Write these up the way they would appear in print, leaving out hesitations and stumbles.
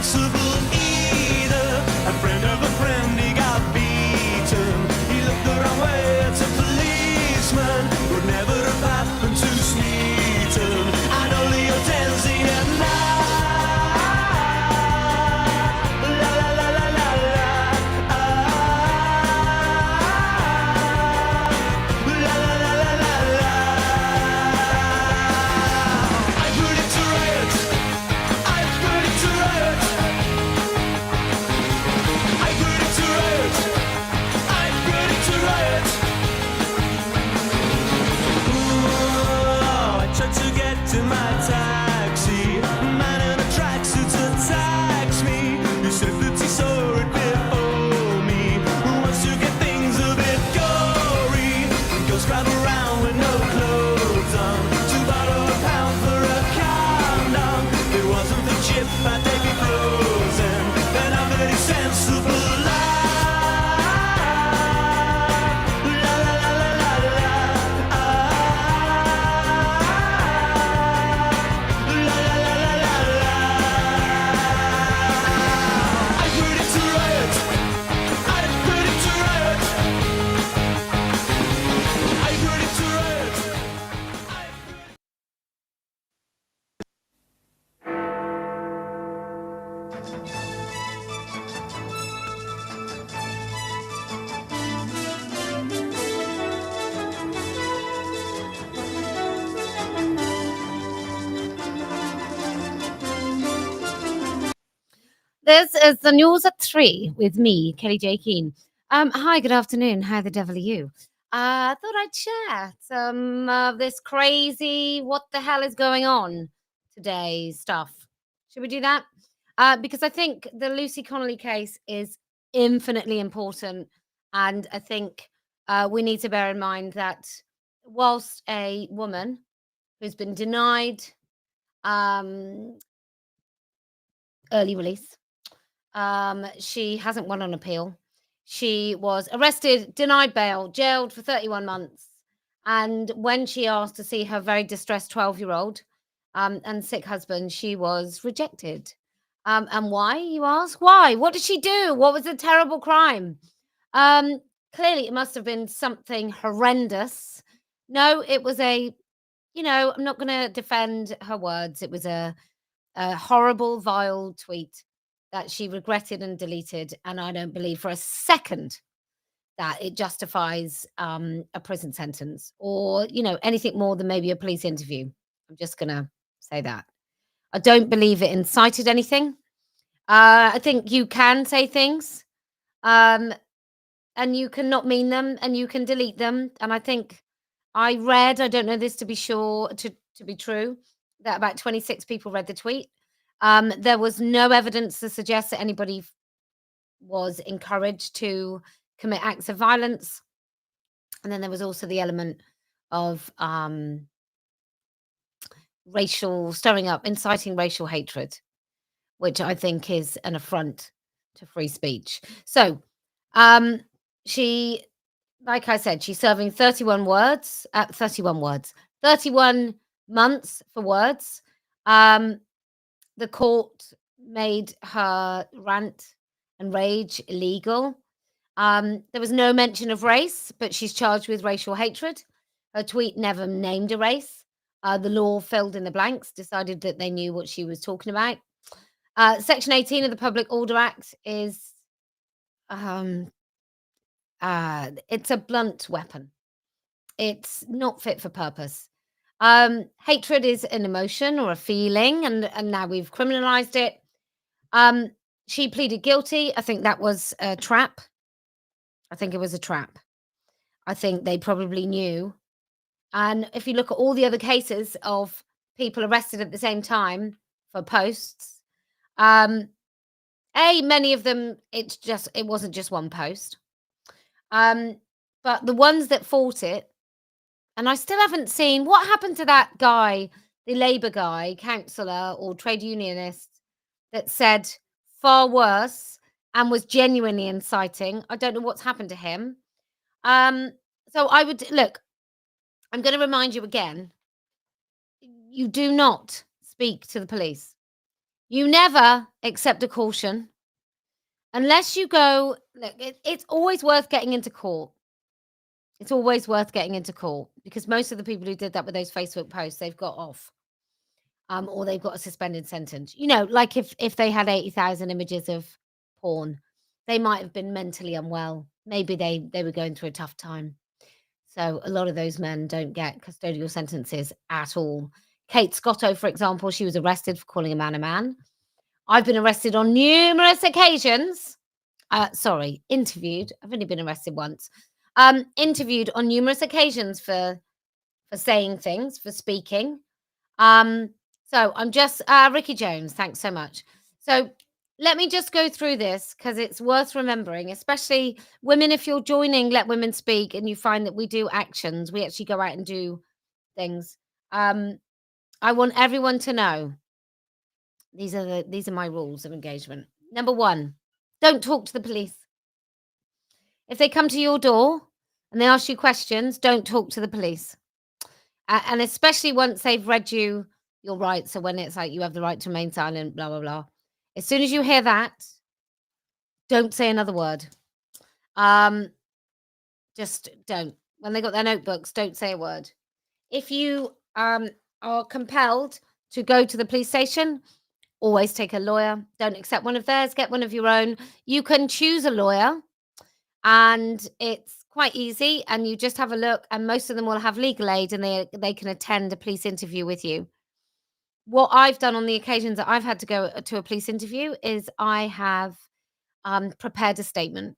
sensible either. A friend of a friend, he got beaten. He looked the wrong way at a policeman. Would never have happened to Smeaton. I know that you're dancing at night. La la la la la la. La la la la la la. I put it to riot. I put it to riot. I put it to riot. I put it to riot. Ooh, I tried to get to my taxi. Man in a tracksuit attacks me. He said that he saw it before me. Who wants to get things a bit gory? Girls drive around with no clothes on. To borrow £1 for a condom. If it wasn't the chip, I'd take it frozen. Then I'm very sensible. La la la la la la. La la la la la la. I put it to riot. I put it to riot. I put it to riot. This is the news at 3 with me, Kellie-Jay Keen. Hi, good afternoon. How the devil are you? I thought I'd share some of this crazy what the hell is going on today stuff. Should we do that? Because I think the Lucy Connelly case is infinitely important. And I think we need to bear in mind that whilst a woman who's been denied early release, she hasn't won on appeal. She was arrested, denied bail, jailed for 31 months. And when she asked to see her very distressed 12-year-old and sick husband, she was rejected. And why, you ask? Why? What did she do? What was the terrible crime? Clearly, it must have been something horrendous. No, it was I'm not going to defend her words. It was a horrible, vile tweet that she regretted and deleted. And I don't believe for a second that it justifies a prison sentence or, anything more than maybe a police interview. I'm just going to say that. I don't believe it incited anything. I think you can say things and you can not mean them and you can delete them. And I think I don't know this to be sure, to be true, that about 26 people read the tweet. There was no evidence to suggest that anybody was encouraged to commit acts of violence. And then there was also the element of stirring up, inciting racial hatred, which I think is an affront to free speech. So she, like I said, she's serving 31 months for words. The court made her rant and rage illegal. There was no mention of race, but she's charged with racial hatred. Her tweet never named a race. The law filled in the blanks, decided that they knew what she was talking about. Section 18 of the Public Order Act is it's a blunt weapon. It's not fit for purpose. Hatred is an emotion or a feeling, and now we've criminalized it. She pleaded guilty. I think that was a trap. I think it was a trap. I think they probably knew. And if you look at all the other cases of people arrested at the same time for posts, many of them, it wasn't just one post. But the ones that fought it, and I still haven't seen what happened to that guy, the Labour guy, councillor or trade unionist, that said far worse and was genuinely inciting. I don't know what's happened to him. So I would look. I'm going to remind you again. You do not speak to the police. You never accept a caution unless you go. Look, it's always worth getting into court. It's always worth getting into court because most of the people who did that with those Facebook posts, they've got off, or they've got a suspended sentence. Like if they had 80,000 images of porn, they might have been mentally unwell. Maybe they were going through a tough time. So a lot of those men don't get custodial sentences at all. Kate Scotto, for example, she was arrested for calling a man a man. I've been arrested on numerous occasions. Interviewed. I've only been arrested once. Interviewed on numerous occasions for saying things, for speaking. So I'm just Ricky Jones. Thanks so much. So let me just go through this because it's worth remembering, especially women. If you're joining Let Women Speak and you find that we do actions, we actually go out and do things. I want everyone to know these are my rules of engagement. Number 1, don't talk to the police. If they come to your door and they ask you questions, don't talk to the police. And especially once they've read you your rights. So when it's like you have the right to remain silent, blah, blah, blah. As soon as you hear that, don't say another word. Just don't. When they got their notebooks, don't say a word. If you are compelled to go to the police station, always take a lawyer. Don't accept one of theirs. Get one of your own. You can choose a lawyer, and it's quite easy. And you just have a look, and most of them will have legal aid, and they can attend a police interview with you. What I've done on the occasions that I've had to go to a police interview is I have prepared a statement.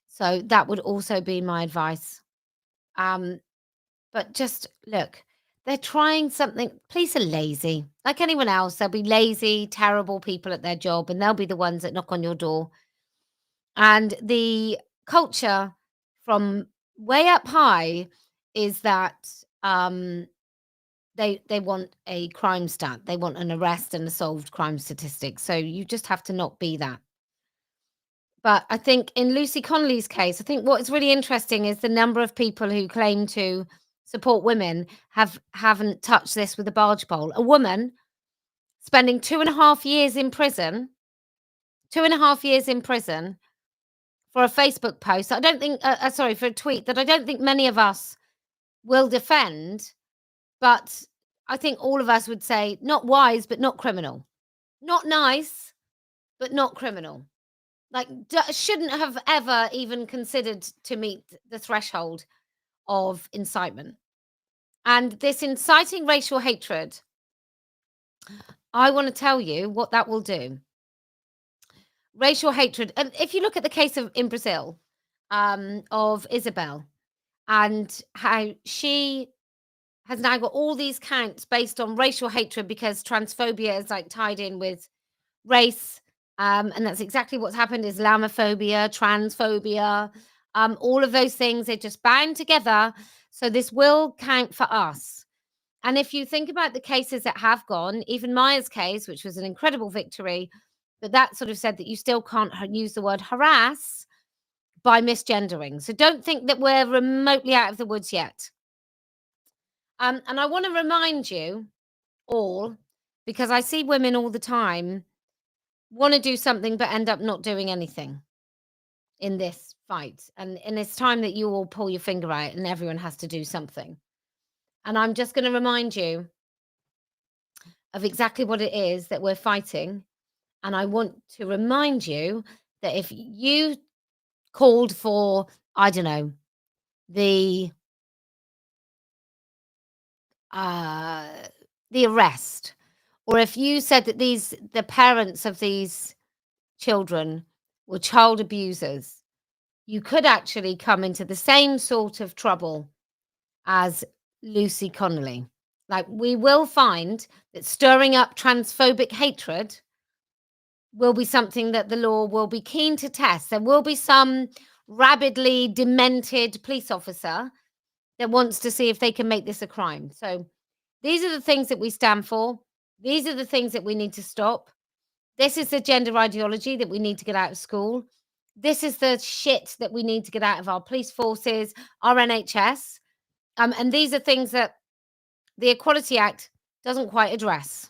So that would also be my advice. But just look, they're trying something. Police are lazy. Like anyone else, they'll be lazy, terrible people at their job, and they'll be the ones that knock on your door. And the culture from way up high is that they want a crime stat. They want an arrest and a solved crime statistic. So you just have to not be that. But I think in Lucy Connelly's case, I think what's really interesting is the number of people who claim to support women haven't touched this with a barge pole. A woman spending 2.5 years in prison, 2.5 years in prison for a Facebook post. I don't think, for a tweet that I don't think many of us will defend, but I think all of us would say not wise, but not criminal. Not nice, but not criminal. Like, shouldn't have ever even considered to meet the threshold of incitement. And this inciting racial hatred, I want to tell you what that will do. Racial hatred, and if you look at the case in Brazil, of Isabel, and how she has now got all these counts based on racial hatred because transphobia is like tied in with race. And that's exactly what's happened. Islamophobia, transphobia, all of those things, they're just bound together. So this will count for us. And if you think about the cases that have gone, even Maya's case, which was an incredible victory, but that sort of said that you still can't use the word harass by misgendering. So don't think that we're remotely out of the woods yet. And I want to remind you all, because I see women all the time want to do something but end up not doing anything in this fight. And it's time that you all pull your finger out and everyone has to do something. And I'm just going to remind you of exactly what it is that we're fighting. And I want to remind you that if you called for, I don't know, the arrest, or if you said that the parents of these children were child abusers, you could actually come into the same sort of trouble as Lucy Connelly. Like, we will find that stirring up transphobic hatred will be something that the law will be keen to test. There will be some rabidly demented police officer that wants to see if they can make this a crime. So these are the things that we stand for. These are the things that we need to stop. This is the gender ideology that we need to get out of school. This is the shit that we need to get out of our police forces, our NHS. And these are things that the Equality Act doesn't quite address.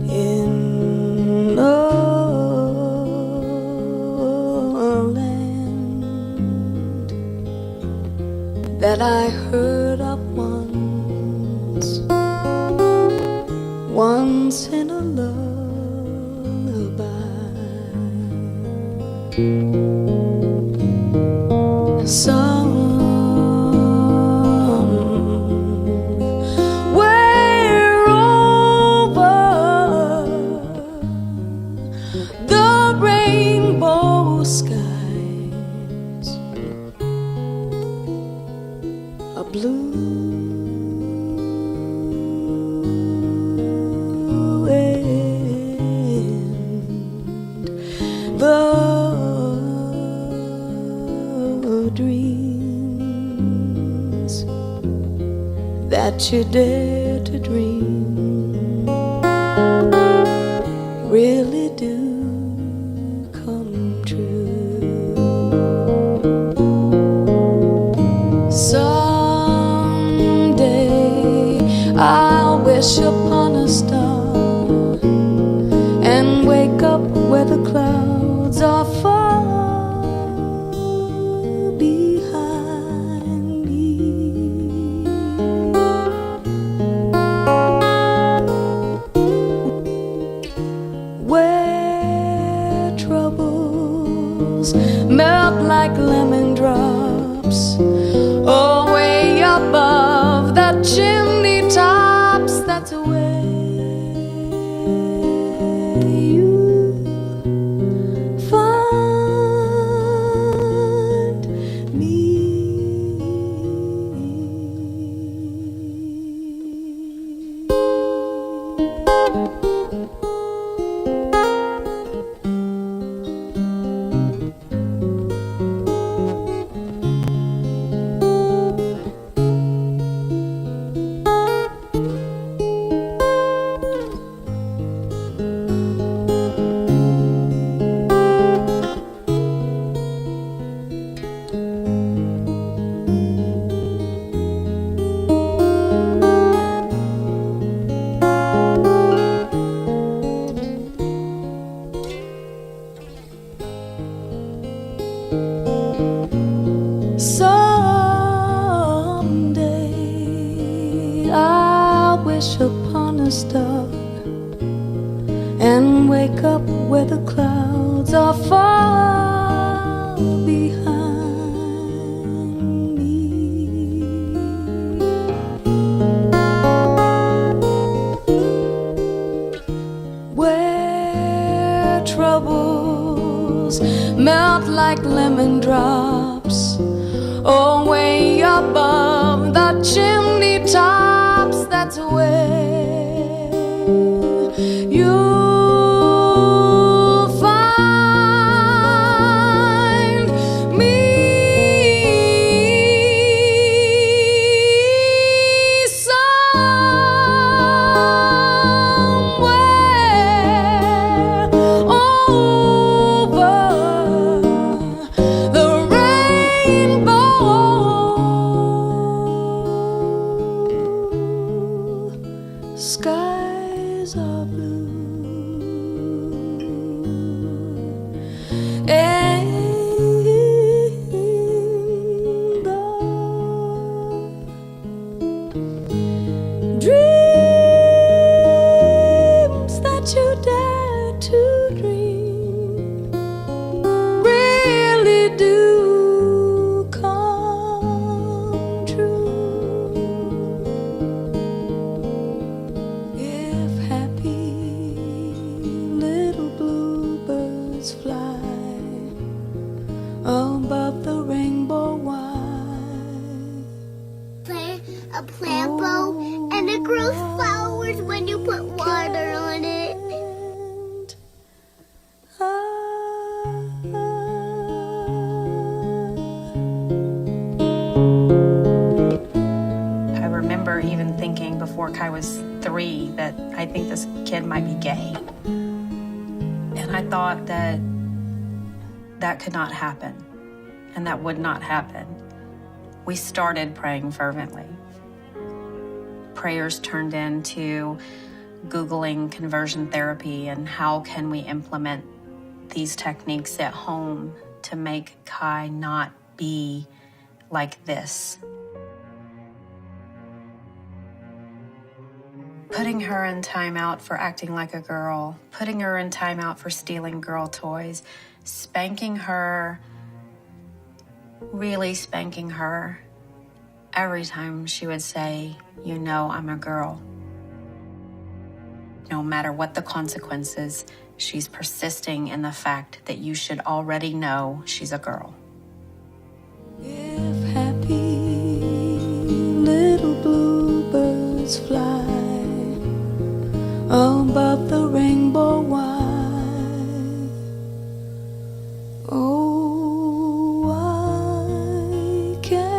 in a land that I heard of once in a lullaby. Somewhere over the rainbow skies, a blue dreams that you dare to dream really do come true. Someday I'll wish upon a star and wake up where the clouds are far behind me, where troubles melt like lemon drops, oh, way above the chimney tops. That's where someday I'll wish upon a star and wake up where the clouds are far behind me, where troubles melt like lemon drops, oh, way above the chimney tops. That's where you'll find me. Somewhere over the rainbow skies are blue, and the dreams that you dare to dream really do come true. If happy little bluebirds fly above the rainbow wide, A plant bow, and it grows flowers when you put water on it. I remember even thinking before Kai was 3 that I think this kid might be gay. And I thought that that could not happen, and that would not happen. We started praying fervently. Prayers turned into Googling conversion therapy and how can we implement these techniques at home to make Kai not be like this. Putting her in timeout for acting like a girl, putting her in timeout for stealing girl toys, spanking her, really spanking her every time she would say, "You know I'm a girl." No matter what the consequences, she's persisting in the fact that you should already know she's a girl. If happy little bluebirds fly above the rainbow wide, oh, I can't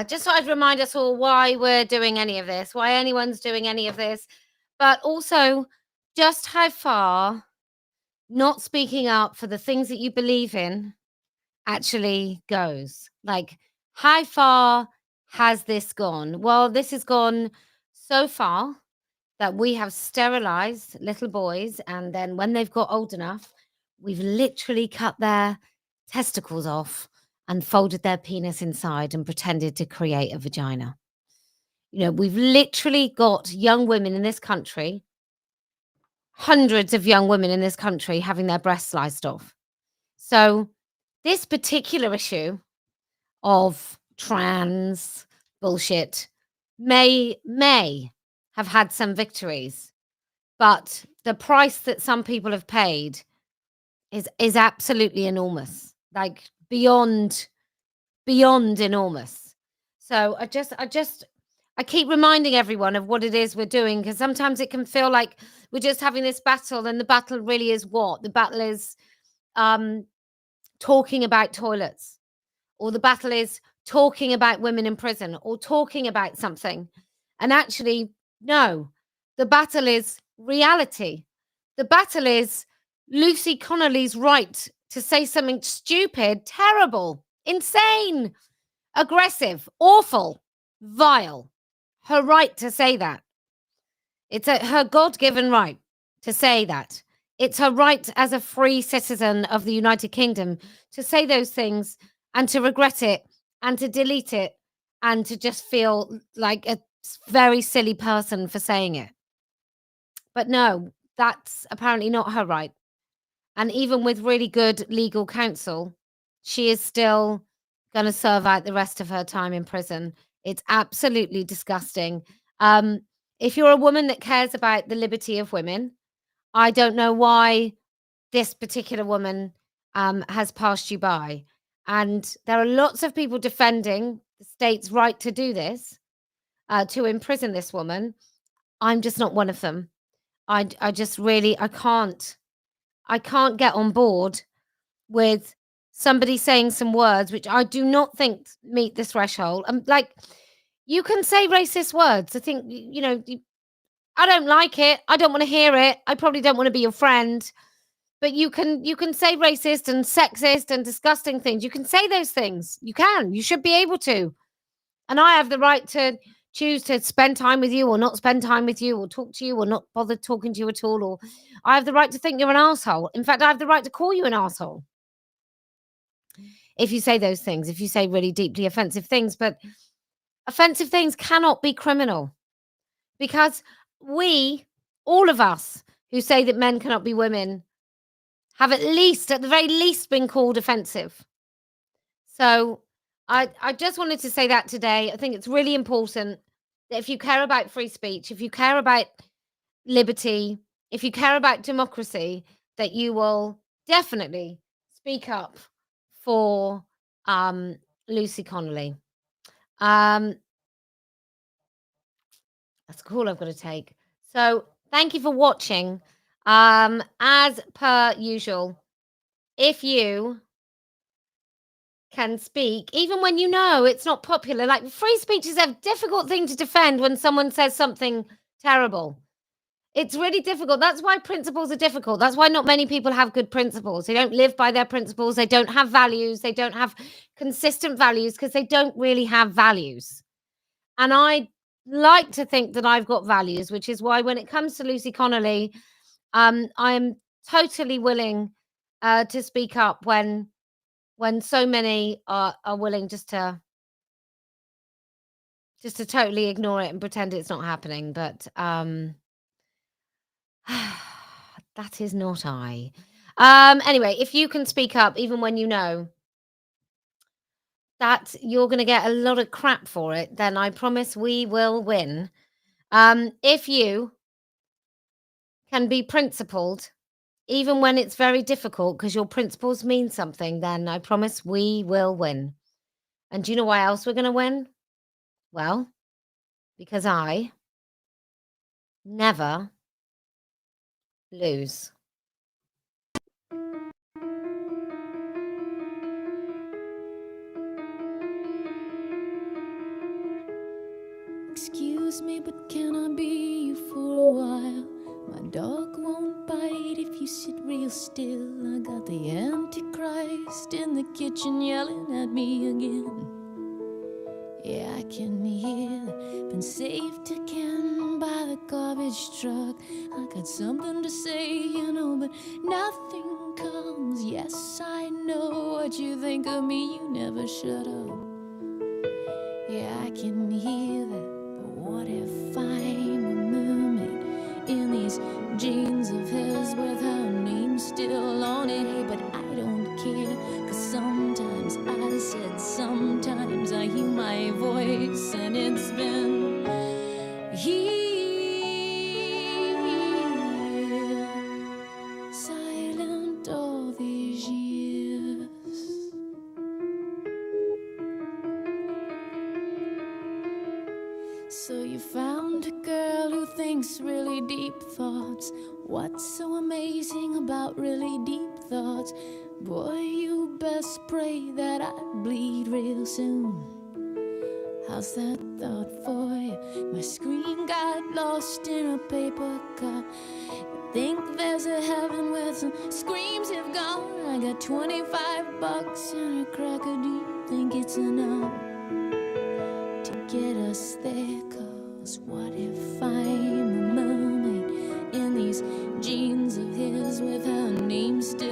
Just thought I'd remind us all why we're doing any of this, why anyone's doing any of this, but also just how far not speaking up for the things that you believe in actually goes. Like, how far has this gone? Well, this has gone so far that we have sterilized little boys, and then when they've got old enough, we've literally cut their testicles off and folded their penis inside and pretended to create a vagina. We've literally got young women in this country, hundreds of young women in this country having their breasts sliced off. So this particular issue of trans bullshit may have had some victories, but the price that some people have paid is absolutely enormous, like beyond enormous. So I keep reminding everyone of what it is we're doing, because sometimes it can feel like we're just having this battle, and the battle really is what? The battle is talking about toilets, or the battle is talking about women in prison, or talking about something. And actually, no, the battle is reality. The battle is Lucy Connelly's right to say something stupid, terrible, insane, aggressive, awful, vile. Her right to say that. It's her God-given right to say that. It's her right as a free citizen of the United Kingdom to say those things and to regret it and to delete it and to just feel like a very silly person for saying it. But no, that's apparently not her right. And even with really good legal counsel, she is still going to serve out the rest of her time in prison. It's absolutely disgusting. If you're a woman that cares about the liberty of women, I don't know why this particular woman has passed you by. And there are lots of people defending the state's right to do this, to imprison this woman. I'm just not one of them. I just really, I can't get on board with somebody saying some words which I do not think meet this threshold. Like, you can say racist words. I think, I don't like it. I don't want to hear it. I probably don't want to be your friend. But you can say racist and sexist and disgusting things. You can say those things. You should be able to. And I have the right to choose to spend time with you or not spend time with you, or talk to you or not bother talking to you at all. Or I have the right to think you're an asshole. In fact, I have the right to call you an asshole if you say those things, if you say really deeply offensive things. But offensive things cannot be criminal, because all of us who say that men cannot be women, have at the very least, been called offensive. So I just wanted to say that today. I think it's really important that if you care about free speech, if you care about liberty, if you care about democracy, that you will definitely speak up for Lucy Connelly. That's a call I've got to take. So Thank you for watching. As per usual, if you can speak, even when you know it's not popular, like free speech is a difficult thing to defend when someone says something terrible. It's really difficult. That's why principles are difficult. That's why not many people have good principles. They don't live by their principles. They don't have values. They don't have consistent values because they don't really have values. And I like to think that I've got values, which is why when it comes to Lucy Connelly, I'm totally willing to speak up when so many are willing just to totally ignore it and pretend it's not happening. But that is not I. Anyway, if you can speak up, even when you know that you're going to get a lot of crap for it, then I promise we will win. If you can be principled, even when it's very difficult, because your principles mean something, then I promise we will win. And do you know why else we're going to win? Well, because I never lose. Excuse me, but can I be you for a while? My dog won't bite if you sit real still. I got the Antichrist in the kitchen yelling at me again. Yeah, I can hear been saved again by the garbage truck. I got something to say, you know, but nothing comes. Yes, I know what you think of me, you never shut up. Yeah, I can hear that, but what if I'm a mermaid in these jeans of his with her name still on it? Hey, but I don't care, 'cause sometimes I said, sometimes I hear my voice, and it's been here, silent all these years. So you found a girl who thinks really deep thoughts. What's so amazing about really deep thoughts? Boy, you best pray that I bleed real soon. How's that thought for you? My screen got lost in a paper cup. Think there's a heaven where some screams have gone. I got $25 and a cracker. Do you think it's enough to get us there? 'Cause what if I'm a mermaid in these jeans of his with her name still